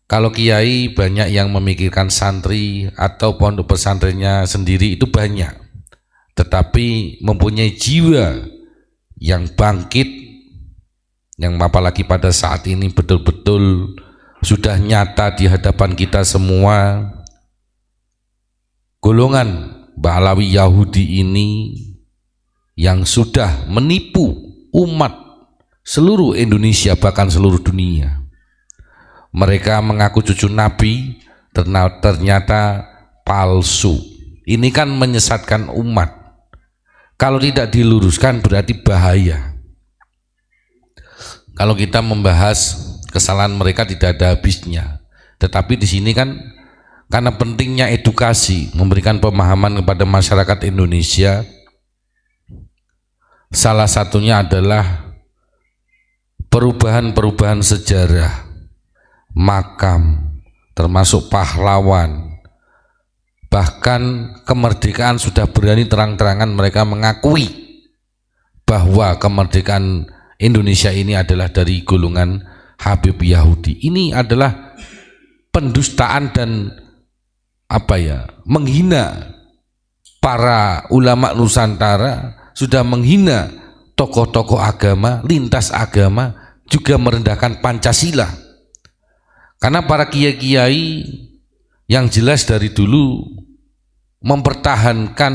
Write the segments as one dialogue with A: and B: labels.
A: Kalau kiai banyak yang memikirkan santri atau pondok pesantrennya sendiri itu banyak, tetapi mempunyai jiwa yang bangkit, yang apalagi pada saat ini betul-betul sudah nyata di hadapan kita semua. Golongan Ba'alawi Yahudi ini yang sudah menipu umat seluruh Indonesia, bahkan seluruh dunia. Mereka mengaku cucu Nabi, ternyata palsu. Ini kan menyesatkan umat. Kalau tidak diluruskan berarti bahaya. Kalau kita membahas kesalahan mereka tidak ada habisnya. Tetapi di sini kan karena pentingnya edukasi, memberikan pemahaman kepada masyarakat Indonesia. Salah satunya adalah perubahan-perubahan sejarah, makam, termasuk pahlawan. Bahkan kemerdekaan sudah berani terang-terangan mereka mengakui bahwa kemerdekaan Indonesia ini adalah dari golongan Habib Yahudi. Ini adalah pendustaan dan menghina para ulama Nusantara, sudah menghina tokoh-tokoh agama, lintas agama, juga merendahkan Pancasila. Karena para kiai-kiai yang jelas dari dulu mempertahankan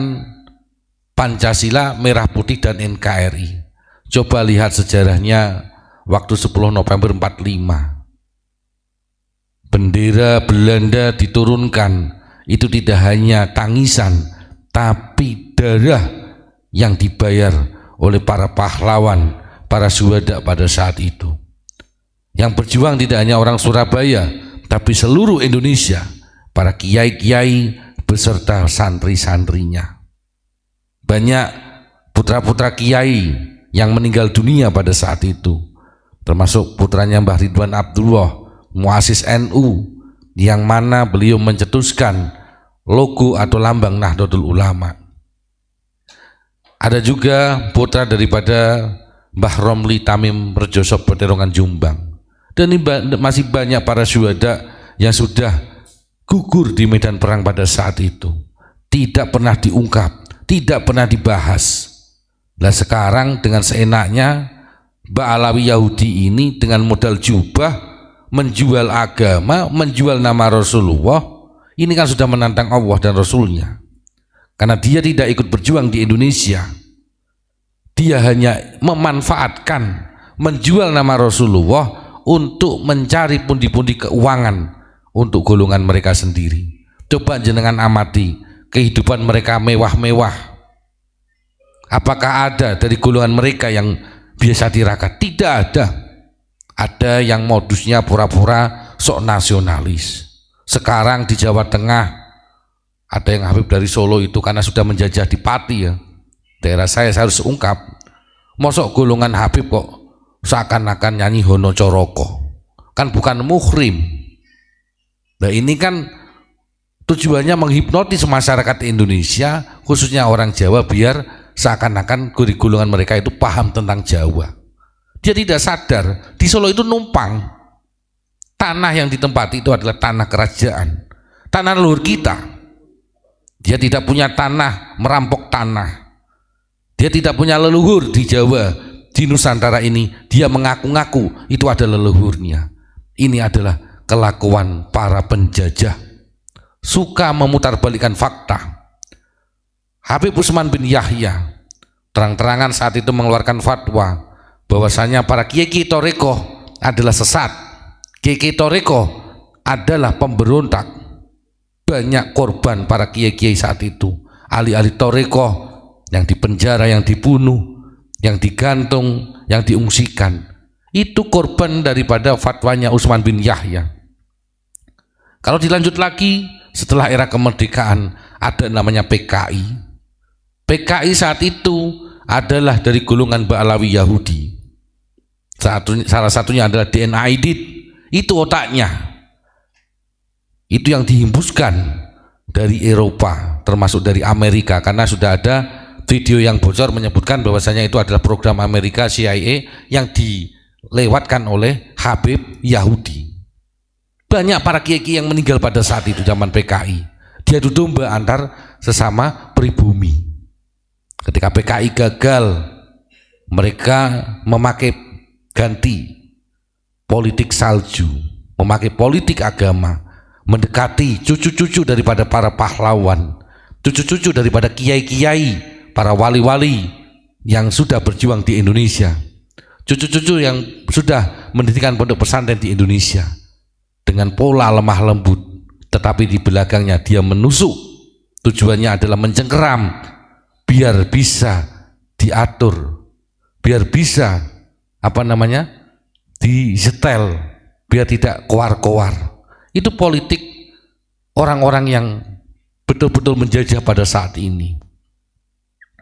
A: Pancasila, Merah Putih dan NKRI. Coba lihat sejarahnya waktu 10 November 45. Bendera Belanda diturunkan, itu tidak hanya tangisan, tapi darah yang dibayar oleh para pahlawan, para syuhada pada saat itu. Yang berjuang tidak hanya orang Surabaya, tapi seluruh Indonesia, para kiai-kiai beserta santri-santrinya. Banyak putra-putra kiai yang meninggal dunia pada saat itu, termasuk putranya Mbah Ridwan Abdullah, muasis NU, yang mana beliau mencetuskan logo atau lambang Nahdlatul Ulama. Ada juga putra daripada Mbah Romli Tamim Rejoso Peterongan Jombang. Dan ini masih banyak para syuhada yang sudah gugur di medan perang pada saat itu. Tidak pernah diungkap, tidak pernah dibahas. Nah sekarang dengan seenaknya Ba'alawi Yahudi ini dengan modal jubah menjual agama, menjual nama Rasulullah. Ini kan sudah menantang Allah dan Rasulnya. Karena dia tidak ikut berjuang di Indonesia. Dia hanya memanfaatkan, menjual nama Rasulullah untuk mencari pundi-pundi keuangan untuk golongan mereka sendiri. Coba jenengan amati kehidupan mereka mewah-mewah. Apakah ada dari golongan mereka yang biasa tirakat? Tidak ada. Ada yang modusnya pura-pura sok nasionalis. Sekarang di Jawa Tengah ada yang Habib dari Solo itu karena sudah menjajah di Pati ya. Daerah saya harus ungkap. Mosok golongan Habib kok seakan-akan nyanyi Hono Coroko. Kan bukan muhrim. Nah ini kan tujuannya menghipnotis masyarakat Indonesia, khususnya orang Jawa, biar seakan-akan golongan mereka itu paham tentang Jawa. Dia tidak sadar di Solo itu numpang. Tanah yang ditempati itu adalah tanah kerajaan, tanah leluhur kita. Dia tidak punya tanah, merampok tanah. Dia tidak punya leluhur di Jawa, di Nusantara ini. Dia mengaku-ngaku itu adalah leluhurnya. Ini adalah kelakuan para penjajah, suka memutarbalikkan fakta. Habib Utsman bin Yahya terang-terangan saat itu mengeluarkan fatwa bahwasanya para kiai toreko adalah sesat. Kiai toreko adalah pemberontak. Banyak korban para kiai saat itu, ahli-ahli toreko yang dipenjara, yang dibunuh, yang digantung, yang diungsikan. Itu korban daripada fatwanya Utsman bin Yahya. Kalau dilanjut lagi setelah era kemerdekaan ada namanya PKI. PKI saat itu adalah dari golongan Ba'alawi Yahudi. Salah satunya adalah DNA Aidit. Itu otaknya. Itu yang dihembuskan dari Eropa, termasuk dari Amerika, karena sudah ada video yang bocor menyebutkan bahwasanya itu adalah program Amerika CIA yang dilewatkan oleh Habib Yahudi. Banyak para kiai yang meninggal pada saat itu zaman PKI. Dia adu domba antar sesama pribumi. Ketika PKI gagal, mereka memakai ganti politik salju, memakai politik agama, mendekati cucu-cucu daripada para pahlawan, cucu-cucu daripada kiai-kiai, para wali-wali yang sudah berjuang di Indonesia, cucu-cucu yang sudah mendirikan pondok pesantren di Indonesia dengan pola lemah lembut, tetapi di belakangnya dia menusuk. Tujuannya adalah mencengkeram biar bisa diatur, biar bisa disetel, biar tidak koar-koar. Itu politik orang-orang yang betul-betul menjajah pada saat ini,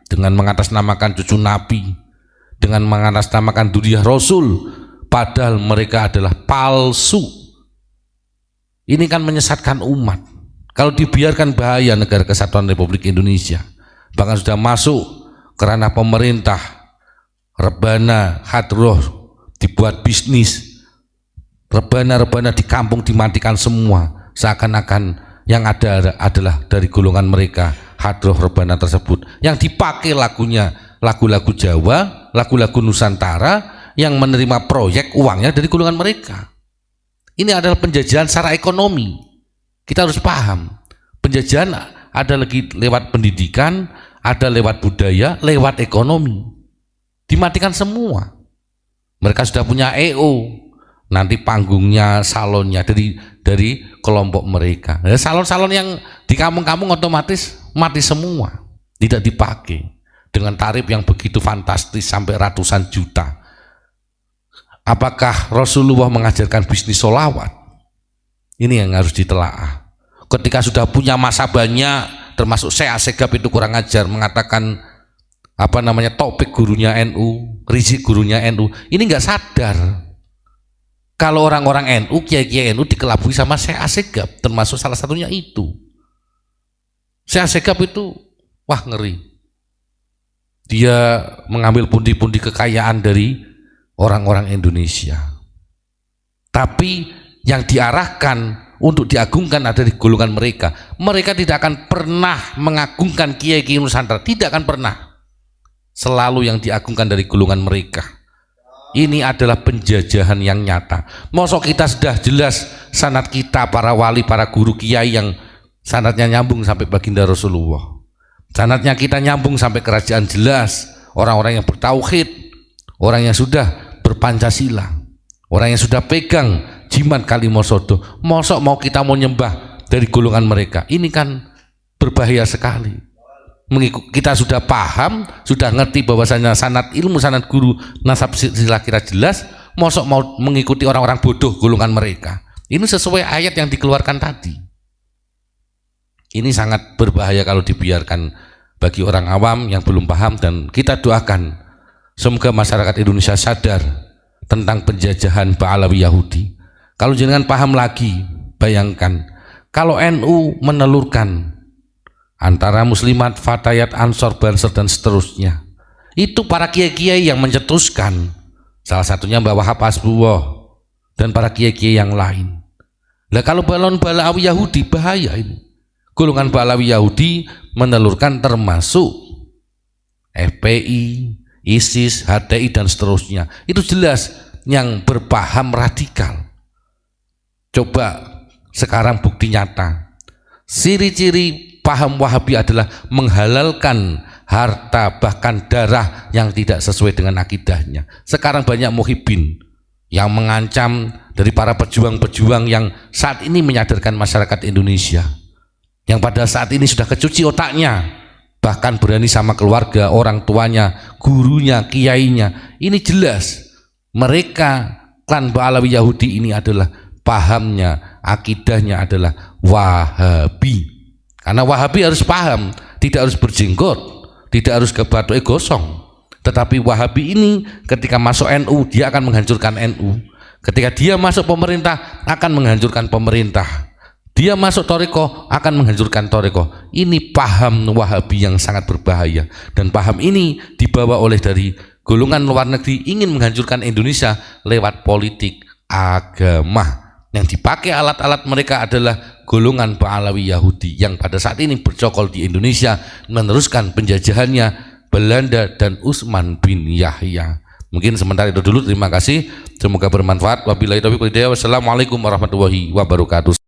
A: dengan mengatasnamakan cucu Nabi, dengan mengatasnamakan dzurriyyah Rasul, padahal mereka adalah palsu. Ini kan menyesatkan umat. Kalau dibiarkan bahaya negara kesatuan Republik Indonesia. Bahkan sudah masuk ke ranah pemerintah, rebana hadroh dibuat bisnis, rebana-rebana di kampung dimatikan semua, seakan-akan yang ada adalah dari golongan mereka hadroh rebana tersebut, yang dipakai lagunya lagu-lagu Jawa, lagu-lagu Nusantara, yang menerima proyek uangnya dari golongan mereka. Ini adalah penjajahan secara ekonomi. Kita harus paham, penjajahan ada lagi lewat pendidikan, ada lewat budaya, lewat ekonomi. Dimatikan semua. Mereka sudah punya EO, nanti panggungnya, salonnya dari kelompok mereka. Salon-salon yang di kampung-kampung otomatis mati semua, tidak dipakai dengan tarif yang begitu fantastis sampai ratusan juta. Apakah Rasulullah mengajarkan bisnis sholawat? Ini yang harus ditelaah. Ketika sudah punya masa banyak, termasuk Syekh Assegaf itu kurang ajar, mengatakan topik gurunya NU, rizik gurunya NU. Ini nggak sadar kalau orang-orang NU, kiai-kiai NU dikelabui sama Syekh Assegaf, termasuk salah satunya itu. Syekh Assegaf itu wah ngeri. Dia mengambil pundi-pundi kekayaan dari orang-orang Indonesia, tapi yang diarahkan untuk diagungkan ada di golongan mereka. Mereka tidak akan pernah mengagungkan kiai-kiai Nusantara, tidak akan pernah. Selalu yang diagungkan dari golongan mereka. Ini adalah penjajahan yang nyata. Mosok kita sudah jelas sanad kita, para wali, para guru kiai yang sanadnya nyambung sampai baginda Rasulullah, sanadnya kita nyambung sampai kerajaan, jelas orang-orang yang bertauhid, orang yang sudah berpancasila, orang yang sudah pegang jimat kalimosodo. Mosok kita mau nyembah dari golongan mereka? Ini kan berbahaya sekali. Kita sudah paham, sudah ngerti bahwasanya sanad ilmu, sanad guru, nasab silsilah kira jelas. Mosok mau mengikuti orang-orang bodoh golongan mereka? Ini sesuai ayat yang dikeluarkan tadi. Ini sangat berbahaya kalau dibiarkan bagi orang awam yang belum paham, dan kita doakan semoga masyarakat Indonesia sadar tentang penjajahan Ba'alawi Yahudi. Kalau jangan paham lagi, bayangkan kalau NU menelurkan antara muslimat, fatayat, ansor, banser, dan seterusnya. Itu para kiai-kiai yang mencetuskan, salah satunya Mbah Wahab Hasbullah dan para kiai-kiai yang lain. Nah, kalau balon Ba'alawi Yahudi bahaya ini. Golongan Ba'alawi Yahudi menelurkan termasuk FPI, ISIS, HTI, dan seterusnya. Itu jelas yang berpaham radikal. Coba sekarang bukti nyata. Ciri-ciri paham Wahabi adalah menghalalkan harta, bahkan darah yang tidak sesuai dengan akidahnya. Sekarang banyak muhibin yang mengancam dari para pejuang-pejuang yang saat ini menyadarkan masyarakat Indonesia, yang pada saat ini sudah kecuci otaknya, bahkan berani sama keluarga, orang tuanya, gurunya, kiainya. Ini jelas mereka klan Ba'alawi Yahudi ini adalah pahamnya, akidahnya adalah Wahabi. Karena Wahabi harus paham, tidak harus berjenggot, tidak harus kebatuk gosong. Tetapi Wahabi ini ketika masuk NU, dia akan menghancurkan NU. Ketika dia masuk pemerintah, akan menghancurkan pemerintah. Dia masuk Thariqah, akan menghancurkan Thariqah. Ini paham Wahabi yang sangat berbahaya, dan paham ini dibawa oleh dari golongan luar negeri ingin menghancurkan Indonesia lewat politik agama. Yang dipakai alat-alat mereka adalah golongan Pahlawi Yahudi yang pada saat ini bercokol di Indonesia, meneruskan penjajahannya Belanda dan Utsman bin Yahya. Mungkin sementara itu dulu, terima kasih, semoga bermanfaat. Wabillahi taufiq wal hidayah. Wassalamualaikum warahmatullahi wabarakatuh.